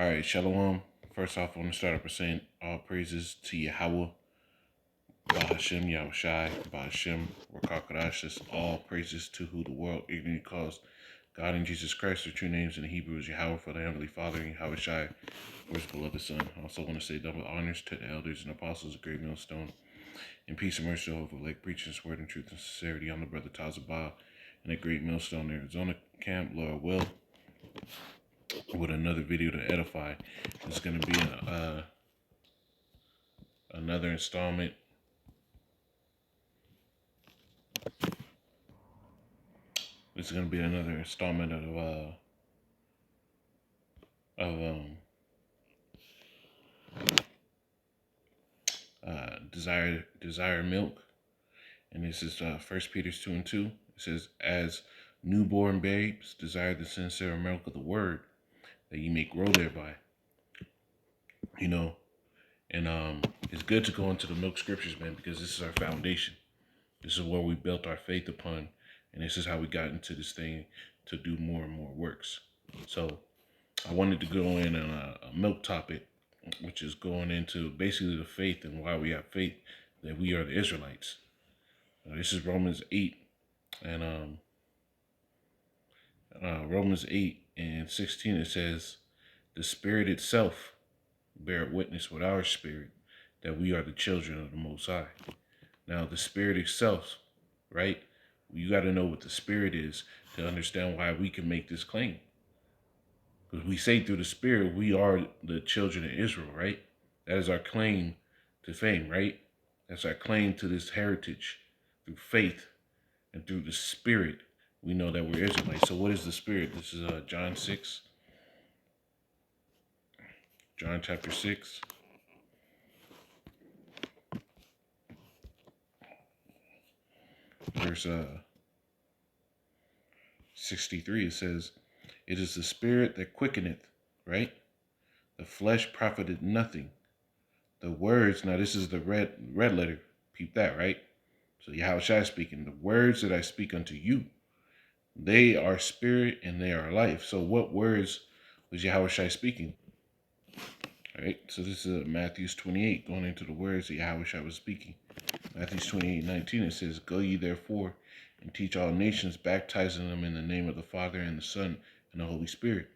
All right, Shalom. First off, I want to start up by saying all praises to Yahweh, Bahashem, Yahushai, Bahashem, Rakakadash. That's all praises to who the world ignorantly calls God and Jesus Christ. Their true names in Hebrew is Yahweh for the Heavenly Father and Yahushai for his beloved Son. I also want to say double honors to the elders and apostles of Great Millstone. And peace and mercy over like preaching this word and truth and sincerity on the brother Tazabah and the Great Millstone, Arizona camp, Lord will, with another video to edify. It's going to be another installment This is going to be another installment desire milk, and this is 1 Peter 2:2. It says, "As newborn babes, desire the sincere milk of the word, that ye may grow thereby." You know, and it's good to go into the milk scriptures, man, because this is our foundation. This is where we built our faith upon, and this is how we got into this thing to do more and more works. So I wanted to go in on a milk topic, which is going into basically the faith and why we have faith that we are the Israelites. This is Romans 8 and Romans 8 and 16. It says, "The Spirit itself bear witness with our spirit that we are the children of the Most High." Now, the Spirit itself, right? You got to know what the Spirit is to understand why we can make this claim. Because we say through the Spirit, we are the children of Israel, right? That is our claim to fame, right? That's our claim to this heritage. Through faith and through the Spirit, we know that we're Israelites. So what is the Spirit? This is John 6. John chapter 6. Verse 63, it says, "It is the Spirit that quickeneth," right? "The flesh profited nothing. The words," now this is the red letter, peep that, right? So Yahushua speaking, "The words that I speak unto you, they are spirit and they are life." So what words was Yahushua speaking? All right, so this is Matthew 28, going into the words that Yahushua was speaking. Matthew 28:19, it says, "Go ye therefore and teach all nations, baptizing them in the name of the Father and the Son and the Holy Spirit,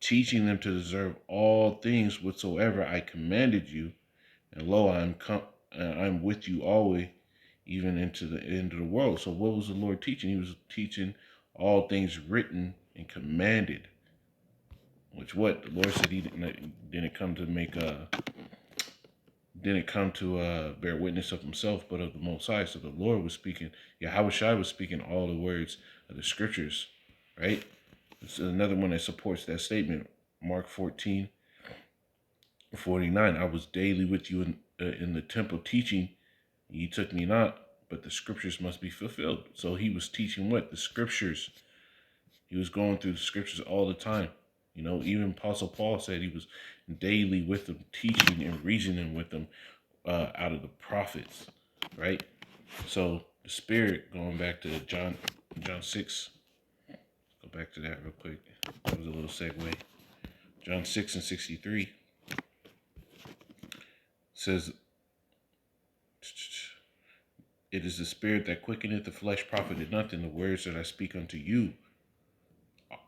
teaching them to observe all things whatsoever I commanded you. And lo, I'm with you always, even into the end of the world." So what was the Lord teaching? He was teaching all things written and commanded. Which what the Lord said he didn't come to bear witness of himself, but of the Most High. So the Lord was speaking. Yahushua was speaking all the words of the scriptures, right? It's another one that supports that statement. Mark 14:49. "I was daily with you in the temple teaching. Ye took me not, but the scriptures must be fulfilled." So he was teaching what? The scriptures. He was going through the scriptures all the time. You know, even Apostle Paul said he was daily with them, teaching and reasoning with them out of the prophets, right? So the Spirit, going back to John 6, go back to that real quick. That was a little segue. John 6:63 says, "It is the Spirit that quickeneth, the flesh profited nothing. The words that I speak unto you,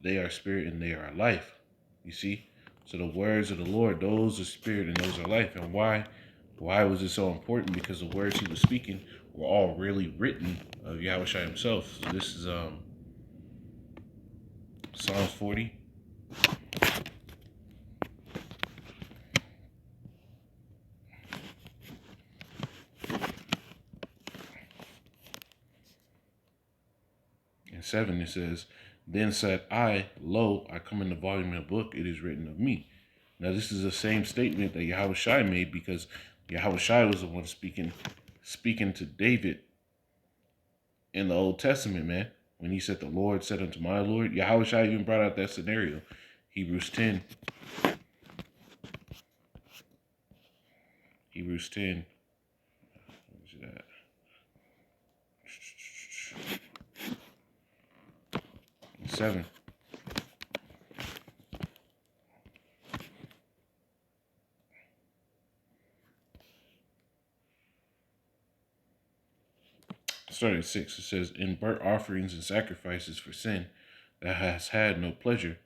they are spirit and they are life." You see? So the words of the Lord, those are spirit and those are life. And why was it so important? Because the words he was speaking were all really written of Yahushua himself. So this is Psalms 40. And 7, it says, "Then said I, lo, I come in the volume of the book, it is written of me." Now this is the same statement that Yahushua made, because Yahushua was the one speaking to David in the Old Testament, man. When he said, "The Lord said unto my Lord," Yahushua even brought out that scenario. Hebrews 10. Hebrews 10. Where's it at? 7. Start at 6. It says, in burnt offerings and sacrifices for sin, thou hast had no pleasure.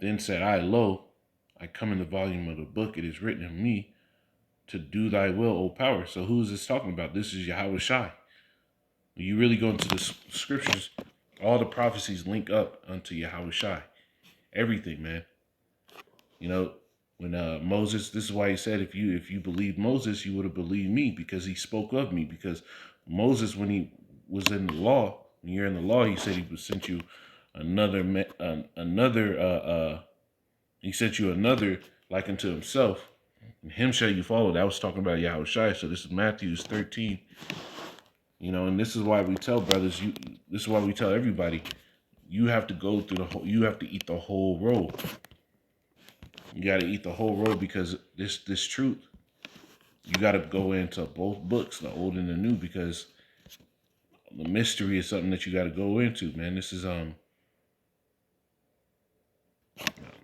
Then said I, lo, I come in the volume of the book. It is written of me to do thy will, O power. So who is this talking about? This is Yahweh Shai. When you really go into the scriptures, all the prophecies link up unto Yahweh Shai. Everything, man. You know, when Moses, this is why he said, if you believed Moses, you would have believed me, because he spoke of me. Because Moses, when he was in the law, when you're in the law, he said he would sent you another he sent you another like unto himself, and him shall you follow. That was talking about Yahweh Shai. So this is Matthew 13. You know, and this is why we tell brothers, this is why we tell everybody, you have to go through the whole, you have to eat the whole roll. You got to eat the whole roll, because this truth, you got to go into both books, the old and the new, because the mystery is something that you got to go into, man. This is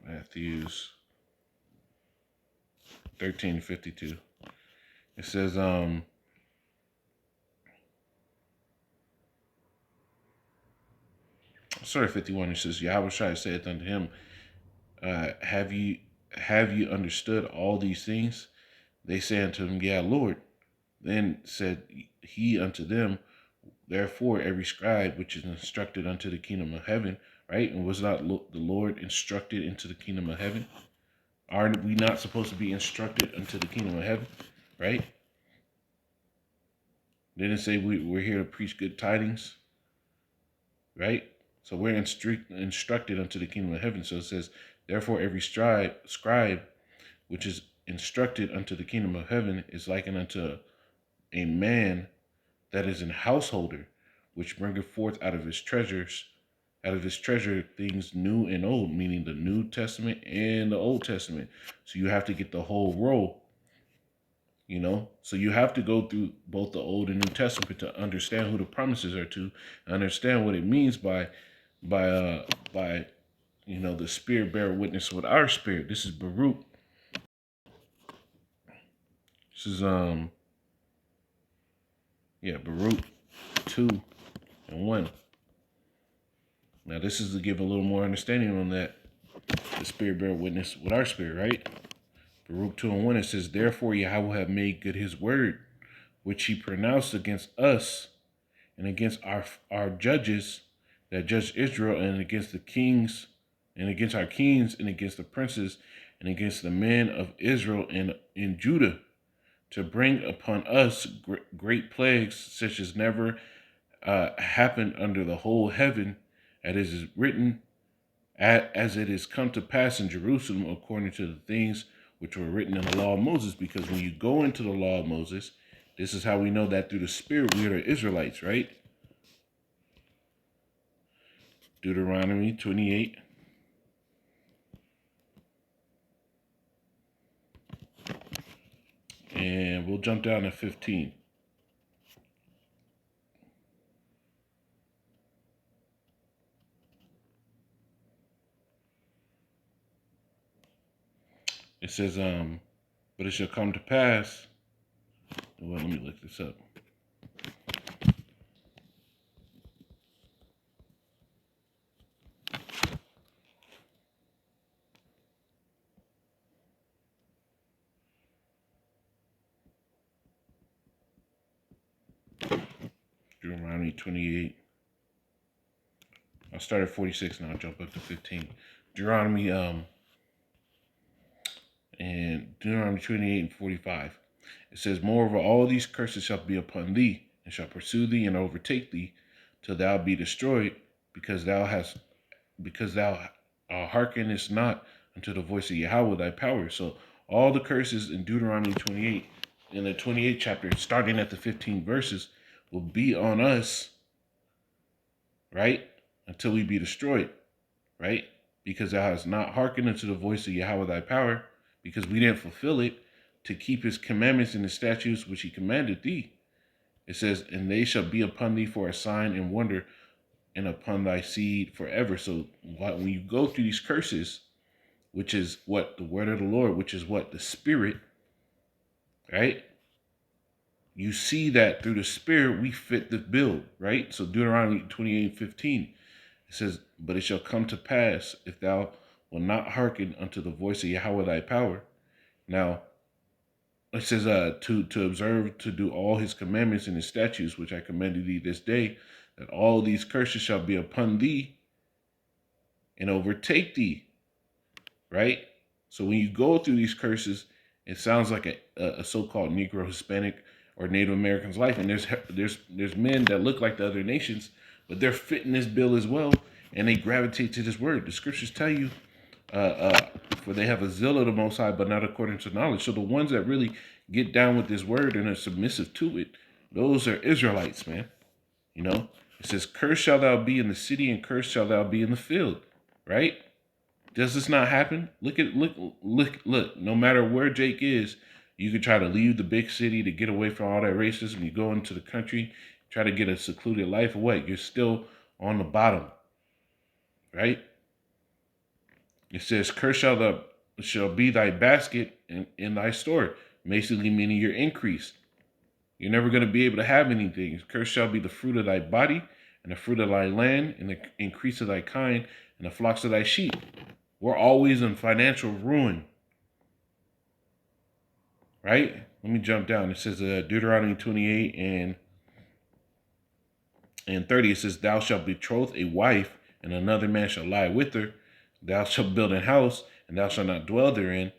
Matthew's 13:52. It says sorry, 51. It says, Yahweh Shai saith unto him, have you understood all these things? They say unto him, yeah, Lord. Then said he unto them, therefore every scribe which is instructed unto the kingdom of heaven, right? And was not the Lord instructed into the kingdom of heaven? Are we not supposed to be instructed unto the kingdom of heaven, right? Didn't it say we're here to preach good tidings, right? So we're instructed unto the kingdom of heaven. So it says, therefore every scribe which is instructed unto the kingdom of heaven is likened unto a man that is an householder, which bringeth forth out of his treasure things new and old, meaning the New Testament and the Old Testament. So you have to get the whole roll, you know? So you have to go through both the Old and New Testament to understand who the promises are to, understand what it means by you know, the Spirit bear witness with our spirit. This is Baruch. This is Baruch 2:1. Now this is to give a little more understanding on that. The Spirit bear witness with our spirit, right? Baruch 2:1, it says, therefore Yahweh have made good his word, which he pronounced against us and against our judges that judge Israel, and against the kings, and against our kings, and against the princes, and against the men of Israel and in Judah, to bring upon us great plagues such as never happened under the whole heaven, as it is written, as it is come to pass in Jerusalem according to the things which were written in the law of Moses. Because when you go into the law of Moses, this is how we know that through the Spirit we are the Israelites, right? Deuteronomy 28. And we'll jump down to 15. It says, but it shall come to pass. Well, let me look this up. Deuteronomy 28. I'll start at 46 and I'll jump up to 15. Deuteronomy and Deuteronomy 28:45. It says, moreover, all these curses shall be upon thee, and shall pursue thee and overtake thee, till thou be destroyed, because thou hearkenest not unto the voice of Yahweh thy power. So all the curses in Deuteronomy 28, in the 28th chapter, starting at the 15 verses, will be on us, right? Until we be destroyed, right? Because thou hast not hearkened unto the voice of Yahweh thy power, because we didn't fulfill it to keep his commandments and his statutes which he commanded thee. It says, and they shall be upon thee for a sign and wonder, and upon thy seed forever. So when you go through these curses, which is what? The word of the Lord, which is what? The Spirit, right? you see that through the Spirit we fit the bill, right? So Deuteronomy 28:15, it says, "But it shall come to pass, if thou wilt not hearken unto the voice of Yahweh thy power." Now, it says, to observe, to do all his commandments and his statutes, which I commanded thee this day, that all these curses shall be upon thee and overtake thee, right? So when you go through these curses, it sounds like a so-called Negro, Hispanic, or Native American's life. And there's men that look like the other nations, but they're fitting this bill as well, and they gravitate to this word. The scriptures tell you, for they have a zeal of the Most High, but not according to knowledge. So the ones that really get down with this word and are submissive to it, those are Israelites, man. You know, it says, "Cursed shall thou be in the city, and cursed shall thou be in the field." Right? Does this not happen? Look. No matter where Jake is, you could try to leave the big city to get away from all that racism. You go into the country, try to get a secluded life. What? You're still on the bottom, right? It says, "Cursed shall be thy basket in thy store." Basically meaning you're increased. You're never going to be able to have anything. "Cursed shall be the fruit of thy body, and the fruit of thy land, and the increase of thy kind, and the flocks of thy sheep." We're always in financial ruin, right? Let me jump down. It says Deuteronomy 28 and 30. It says, "Thou shalt betroth a wife, and another man shall lie with her. Thou shalt build a house, and thou shalt not dwell therein.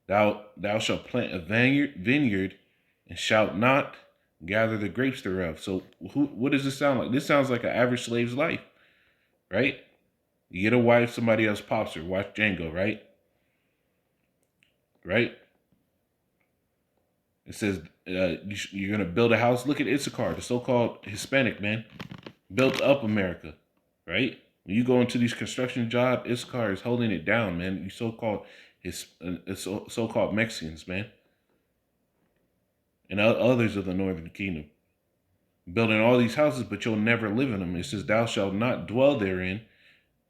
Thou shalt plant a vineyard, and shalt not gather the grapes thereof." So what does this sound like? This sounds like an average slave's life, right? You get a wife, somebody else pops her. Watch Django, right? Right? It says you're going to build a house. Look at Issachar, the so-called Hispanic man, built up America, right? When you go into these construction jobs, Issachar is holding it down, man. You so-called so-called Mexicans, man, and others of the Northern Kingdom, building all these houses, but you'll never live in them. It says, "Thou shalt not dwell therein,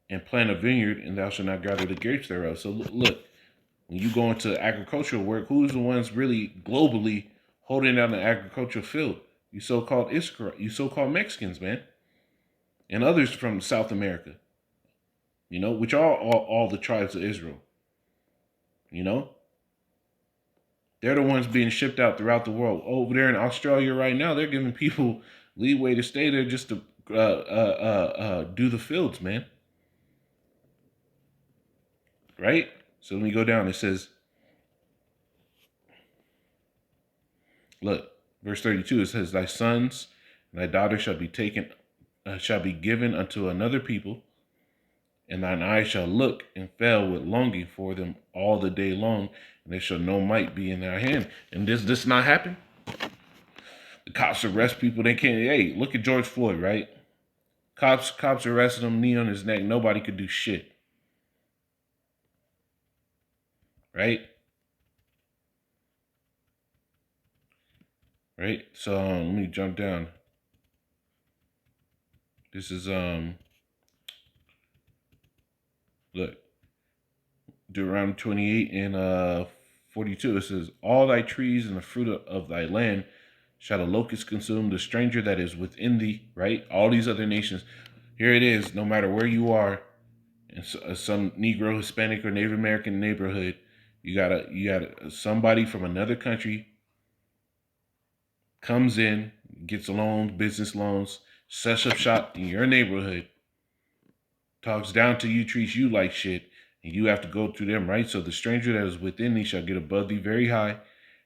and plant a vineyard, and thou shalt not gather the grapes thereof." So look, when you go into agricultural work, who's the ones really globally holding down the agricultural field? You so-called Issachar, you so-called Mexicans, man, and others from South America, you know, which are all the tribes of Israel, you know. They're the ones being shipped out throughout the world. Over there in Australia right now, they're giving people leeway to stay there just to do the fields, man. Right? So let me go down. It says, look, verse 32, it says, "Thy sons and thy daughters shall be given unto another people, and thine eyes shall look and fail with longing for them all the day long, and there shall no might be in their hand." And this not happen? The cops arrest people. They can't. Hey, look at George Floyd, right? Cops arrested him, knee on his neck. Nobody could do shit, right? Right. So let me jump down. This is look, Deuteronomy 28 and 42. It says, "All thy trees and the fruit of thy land shall the locust consume, the stranger that is within thee," right? All these other nations. Here it is, no matter where you are, in some Negro, Hispanic, or Native American neighborhood, you got somebody from another country comes in, gets loans, business loans, sets up shop in your neighborhood, talks down to you, treats you like shit, and you have to go through them, right? "So the stranger that is within thee shall get above thee very high,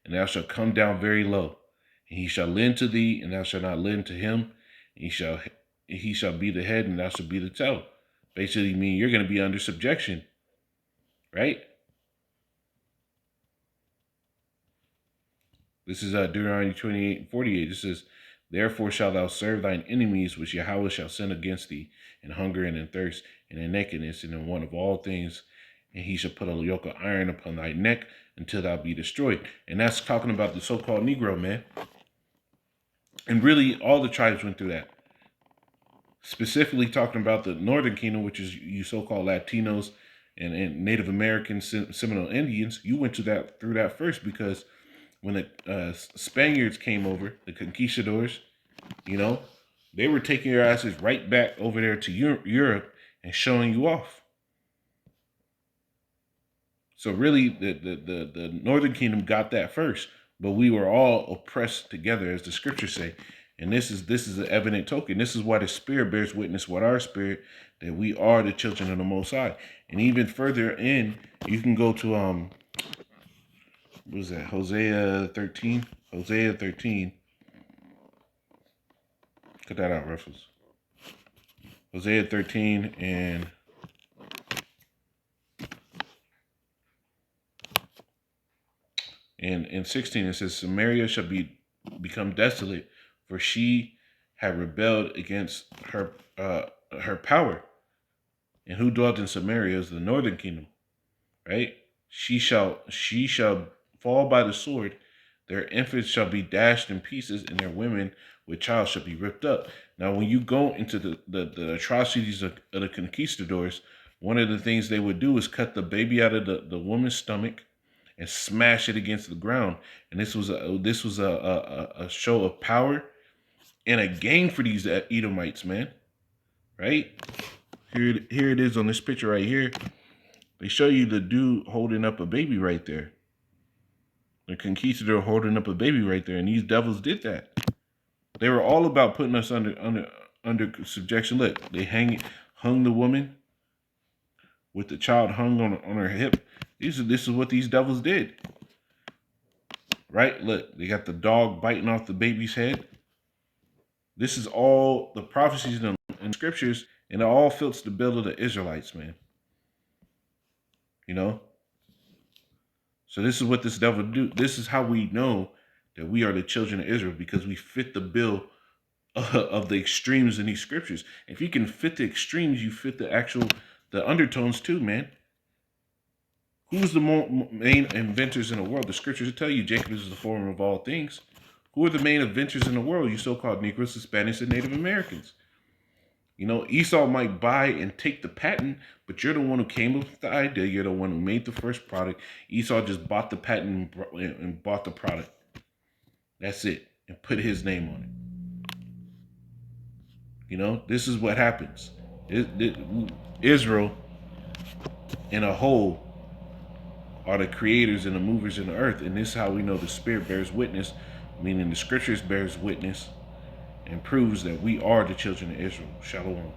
and thou shalt come down very low. And he shall lend to thee, and thou shalt not lend to him. And he shall be the head, and thou shalt be the tail." Basically mean you're going to be under subjection, right? This is Deuteronomy 28 and 48. It says, "Therefore shalt thou serve thine enemies, which Yahweh shall send against thee, in hunger and in thirst, and in nakedness, and in want of all things. And he shall put a yoke of iron upon thy neck until thou be destroyed." And that's talking about the so-called Negro, man. And really, all the tribes went through that. Specifically talking about the Northern Kingdom, which is you so-called Latinos and Native Americans, Seminole Indians. You went through that first, because when the Spaniards came over, the conquistadors, you know, they were taking your asses right back over there to Europe and showing you off. So really, the Northern Kingdom got that first, but we were all oppressed together, as the scriptures say. And this is an evident token. This is why the Spirit bears witness with our spirit that we are the children of the Most High. And even further in, you can go to what is that? Hosea 13. Hosea 13. Cut that out, Ruffles. Hosea 13 and in 16 it says, Samaria shall become desolate, for she had rebelled against her power. And who dwelt in Samaria is the northern kingdom, right? She shall fall by the sword, their infants shall be dashed in pieces, and their women with child shall be ripped up. Now, when you go into the atrocities of the conquistadors, one of the things they would do is cut the baby out of the woman's stomach and smash it against the ground. And this was a show of power and a gain for these Edomites, man. Right? Here it is on this picture right here. They show you the dude holding up a baby right there. The conquistador holding up a baby right there, and these devils did that. They were all about putting us under subjection. Look, they hung the woman with the child hung on her hip. This is what these devils did. Right? Look, they got the dog biting off the baby's head. This is all the prophecies and scriptures, and it all fits the bill of the Israelites, man. You know? So this is what this devil do. This is how we know that we are the children of Israel, because we fit the bill of the extremes in these scriptures. If you can fit the extremes, you fit the undertones too, man. Who's the main inventors in the world? The scriptures tell you Jacob is the former of all things. Who are the main inventors in the world? You so-called Negroes, Hispanics, and Native Americans. You know, Esau might buy and take the patent, but you're the one who came up with the idea. You're the one who made the first product. Esau just bought the patent and bought the product. That's it. And put his name on it. You know, this is what happens. Israel in a whole are the creators and the movers in the earth. And this is how we know the Spirit bears witness, meaning the scriptures bears witness and proves that we are the children of Israel. Shalom.